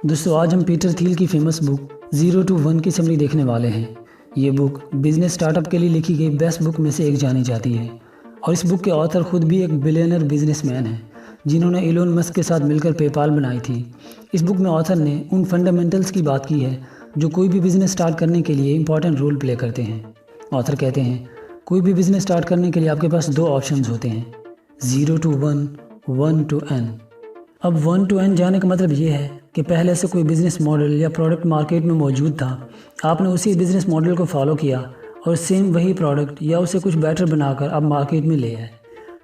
دوستو آج ہم پیٹر تھیل کی فیمس بک 0 to 1 کی سمری دیکھنے والے ہیں۔ یہ بک بزنس سٹارٹ اپ کے لیے لکھی گئی بیسٹ بک میں سے ایک جانی جاتی ہے، اور اس بک کے آتھر خود بھی ایک بلینئر بزنس مین ہیں جنہوں نے ایلون مسک کے ساتھ مل کر پے پال بنائی تھی۔ اس بک میں آتھر نے ان فنڈامنٹلز کی بات کی ہے جو کوئی بھی بزنس سٹارٹ کرنے کے لیے امپورٹنٹ رول پلے کرتے ہیں۔ آتھر کہتے ہیں کوئی بھی بزنس سٹارٹ کرنے کے لیے آپ کے پاس دو آپشنز ہوتے ہیں، 0 to 1، 1 to n۔ اب 1 to n جانے کا مطلب یہ ہے کہ پہلے سے کوئی بزنس ماڈل یا پروڈکٹ مارکیٹ میں موجود تھا، آپ نے اسی بزنس ماڈل کو فالو کیا اور سیم وہی پروڈکٹ یا اسے کچھ بیٹر بنا کر آپ مارکیٹ میں لے آئے،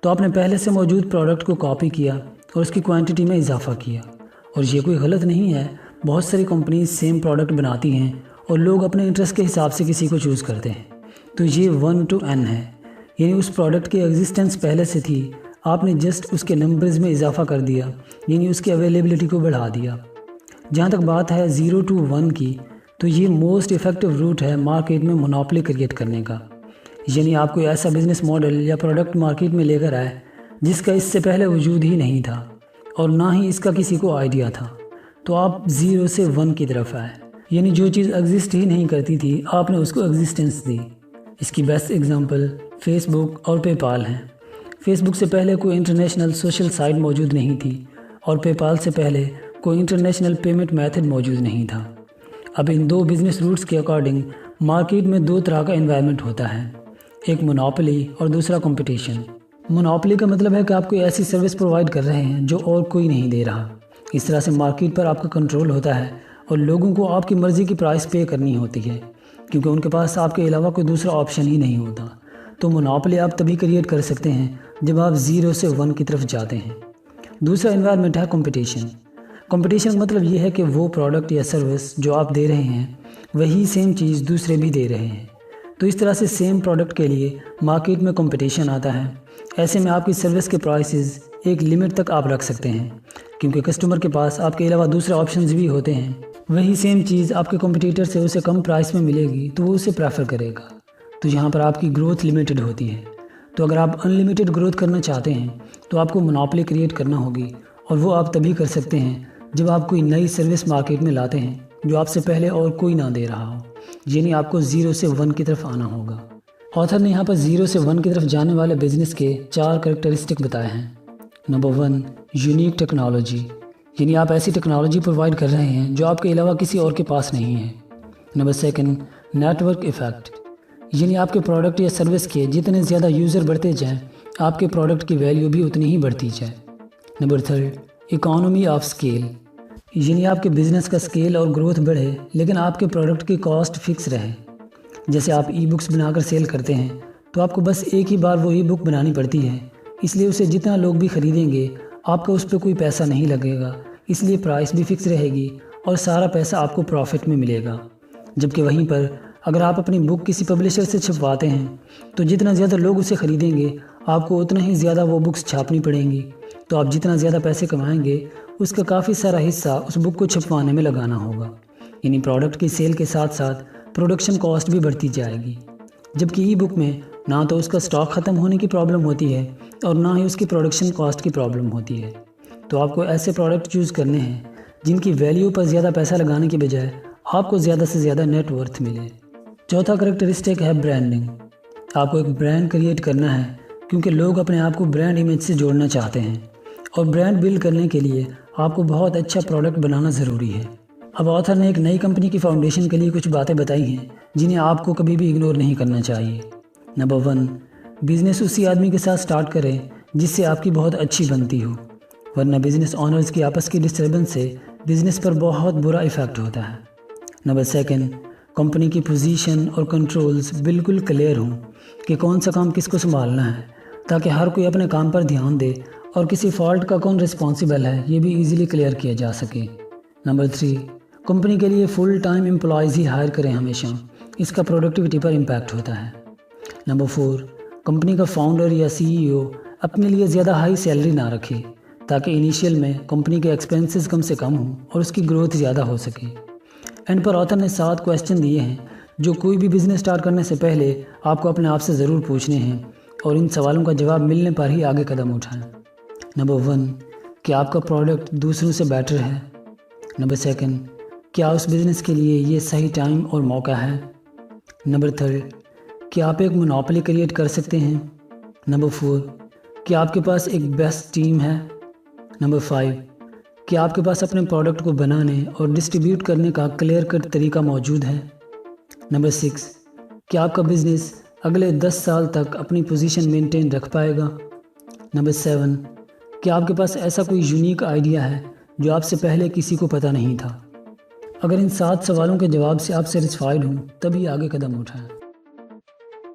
تو آپ نے پہلے سے موجود پروڈکٹ کو کاپی کیا اور اس کی کوانٹٹی میں اضافہ کیا۔ اور یہ کوئی غلط نہیں ہے، بہت ساری کمپنیز سیم پروڈکٹ بناتی ہیں اور لوگ اپنے انٹرسٹ کے حساب سے کسی کو چوز کرتے ہیں۔ تو یہ 1 to n ہے، یعنی اس پروڈکٹ کی ایگزسٹنس پہلے سے تھی، آپ نے جسٹ اس کے نمبرز میں اضافہ کر دیا، یعنی اس کی اویلیبلٹی کو بڑھا دیا۔ جہاں تک بات ہے 0 to 1 کی، تو یہ موسٹ افیکٹو روٹ ہے مارکیٹ میں مونوپلی کریٹ کرنے کا، یعنی آپ کوئی ایسا بزنس ماڈل یا پروڈکٹ مارکیٹ میں لے کر آئے جس کا اس سے پہلے وجود ہی نہیں تھا اور نہ ہی اس کا کسی کو آئیڈیا تھا، تو آپ 0 سے 1 کی طرف آئے، یعنی جو چیز ایگزسٹ ہی نہیں کرتی تھی آپ نے اس کو ایگزسٹنس دی۔ اس کی بیسٹ ایگزامپل فیس بک اور پے پال ہیں۔ فیس بک سے پہلے کوئی انٹرنیشنل سوشل سائٹ موجود نہیں تھی اور پے پال سے پہلے کوئی انٹرنیشنل پیمنٹ میتھڈ موجود نہیں تھا۔ اب ان دو بزنس روٹس کے اکارڈنگ مارکیٹ میں دو طرح کا انوائرمنٹ ہوتا ہے، ایک مونوپلی اور دوسرا کمپٹیشن۔ مونوپلی کا مطلب ہے کہ آپ کوئی ایسی سروس پرووائڈ کر رہے ہیں جو اور کوئی نہیں دے رہا، اس طرح سے مارکیٹ پر آپ کا کنٹرول ہوتا ہے اور لوگوں کو آپ کی مرضی کی پرائس پے کرنی ہوتی ہے کیونکہ ان کے پاس آپ کے علاوہ کوئی دوسرا آپشن ہی نہیں ہوتا۔ تو مونوپلی آپ تبھی کریٹ کر سکتے ہیں جب آپ 0 سے 1 کی طرف جاتے ہیں۔ دوسرا انوائرمنٹ ہے کمپٹیشن۔ کمپٹیشن کا مطلب یہ ہے کہ وہ پروڈکٹ یا سروس جو آپ دے رہے ہیں وہی سیم چیز دوسرے بھی دے رہے ہیں، تو اس طرح سے سیم پروڈکٹ کے لیے مارکیٹ میں کمپٹیشن آتا ہے۔ ایسے میں آپ کی سروس کے پرائسز ایک لیمٹ تک آپ رکھ سکتے ہیں کیونکہ کسٹمر کے پاس آپ کے علاوہ دوسرے آپشنز بھی ہوتے ہیں۔ وہی سیم چیز آپ کے کمپٹیٹر سے اسے کم پرائس میں ملے گی تو وہ اسے پریفر کرے گا، تو یہاں پر آپ کی گروتھ لمیٹڈ ہوتی ہے۔ تو اگر آپ ان لمیٹڈ گروتھ کرنا چاہتے ہیں تو آپ کو مونوپلی کریٹ کرنا ہوگی، اور وہ آپ تبھی کر سکتے ہیں جب آپ کوئی نئی سروس مارکیٹ میں لاتے ہیں جو آپ سے پہلے اور کوئی نہ دے رہا ہو، یعنی آپ کو 0 سے 1 کی طرف آنا ہوگا۔ آتھر نے یہاں پر 0 سے 1 کی طرف جانے والے بزنس کے 4 کریکٹرسٹک بتائے ہیں۔ نمبر 1، یونیک ٹیکنالوجی، یعنی آپ ایسی ٹیکنالوجی پرووائڈ کر رہے ہیں جو آپ کے علاوہ کسی اور کے پاس نہیں ہے۔ نمبر 2، نیٹ ورک ایفیکٹ، یعنی آپ کے پروڈکٹ یا سروس کے جتنے زیادہ یوزر بڑھتے جائیں آپ کے پروڈکٹ کی ویلیو بھی اتنی ہی بڑھتی جائے۔ نمبر 3، اکانومی آف اسکیل، یعنی آپ کے بزنس کا اسکیل اور گروتھ بڑھے لیکن آپ کے پروڈکٹ کی کاسٹ فکس رہے۔ جیسے آپ ای بکس بنا کر سیل کرتے ہیں تو آپ کو بس ایک ہی بار وہ ای بک بنانی پڑتی ہے، اس لیے اسے جتنا لوگ بھی خریدیں گے آپ کا اس پہ کوئی پیسہ نہیں لگے گا، اس لیے پرائس بھی فکس رہے گی اور سارا پیسہ آپ کو پروفٹ میں ملے گا۔ جبکہ وہیں پر اگر آپ اپنی بک کسی پبلشر سے چھپواتے ہیں تو جتنا زیادہ لوگ اسے خریدیں گے آپ کو اتنا ہی زیادہ وہ بکس چھاپنی پڑیں گی، تو آپ جتنا زیادہ پیسے کمائیں گے اس کا کافی سارا حصہ اس بک کو چھپوانے میں لگانا ہوگا، یعنی پروڈکٹ کی سیل کے ساتھ ساتھ پروڈکشن کاسٹ بھی بڑھتی جائے گی۔ جبکہ ای بک میں نہ تو اس کا سٹاک ختم ہونے کی پرابلم ہوتی ہے اور نہ ہی اس کی پروڈکشن کاسٹ کی پرابلم ہوتی ہے، تو آپ کو ایسے پروڈکٹ چوز کرنے ہیں جن کی ویلیو پر زیادہ پیسہ لگانے کے بجائے آپ کو زیادہ سے زیادہ نیٹ ورتھ ملے۔ چوتھا کریکٹرسٹک ہے برانڈنگ۔ آپ کو ایک برانڈ کریٹ کرنا ہے کیونکہ لوگ اپنے آپ کو برانڈ امیج سے جوڑنا چاہتے ہیں، اور برانڈ بلڈ کرنے کے لیے آپ کو بہت اچھا پروڈکٹ بنانا ضروری ہے۔ اب آتھر نے ایک نئی کمپنی کی فاؤنڈیشن کے لیے کچھ باتیں بتائی ہیں جنہیں آپ کو کبھی بھی اگنور نہیں کرنا چاہیے۔ نمبر 1، بزنس اسی آدمی کے ساتھ سٹارٹ کریں جس سے آپ کی بہت اچھی بنتی ہو، ورنہ بزنس آنرز کی آپس کی ڈسٹربنس سے بزنس پر بہت برا ایفیکٹ ہوتا ہے۔ نمبر 2، کمپنی کی پوزیشن اور کنٹرولز بالکل کلیئر ہوں کہ کون سا کام کس کو سنبھالنا ہے، تاکہ ہر کوئی اپنے کام پر دھیان دے اور کسی فالٹ کا کون رسپانسیبل ہے یہ بھی ایزیلی کلیئر کیا جا سکے۔ نمبر 3، کمپنی کے لیے فل ٹائم امپلائیز ہی ہائر کریں ہمیشہ، اس کا پروڈکٹیوٹی پر امپیکٹ ہوتا ہے۔ نمبر 4، کمپنی کا فاؤنڈر یا CEO اپنے لیے زیادہ ہائی سیلری نہ رکھے تاکہ انیشیل میں کمپنی کے ایکسپینسز کم سے کم ہوں اور اس کی گروتھ زیادہ ہو سکے۔ اینڈ پر آتھر نے 7 کویسچن دیے ہیں جو کوئی بھی بزنس سٹارٹ کرنے سے پہلے آپ کو اپنے آپ سے ضرور پوچھنے ہیں، اور ان سوالوں کا جواب ملنے پر ہی آگے قدم اٹھائیں۔ نمبر 1، کہ آپ کا پروڈکٹ دوسروں سے بیٹر ہے۔ نمبر 2، کیا اس بزنس کے لیے یہ صحیح ٹائم اور موقع ہے؟ نمبر 3، کیا آپ ایک مونوپلی کریٹ کر سکتے ہیں؟ نمبر 4، کیا آپ کے پاس ایک بیسٹ ٹیم ہے؟ نمبر 5، کیا آپ کے پاس اپنے پروڈکٹ کو بنانے اور ڈسٹریبیوٹ کرنے کا کلیئر کٹ طریقہ موجود ہے؟ نمبر 6، کیا آپ کا بزنس اگلے 10 سال تک اپنی پوزیشن مینٹین رکھ پائے گا؟ نمبر 7، کیا آپ کے پاس ایسا کوئی یونیک آئیڈیا ہے جو آپ سے پہلے کسی کو پتہ نہیں تھا؟ اگر ان 7 سوالوں کے جواب سے آپ سیٹسفائیڈ ہوں تبھی آگے قدم اٹھائیں۔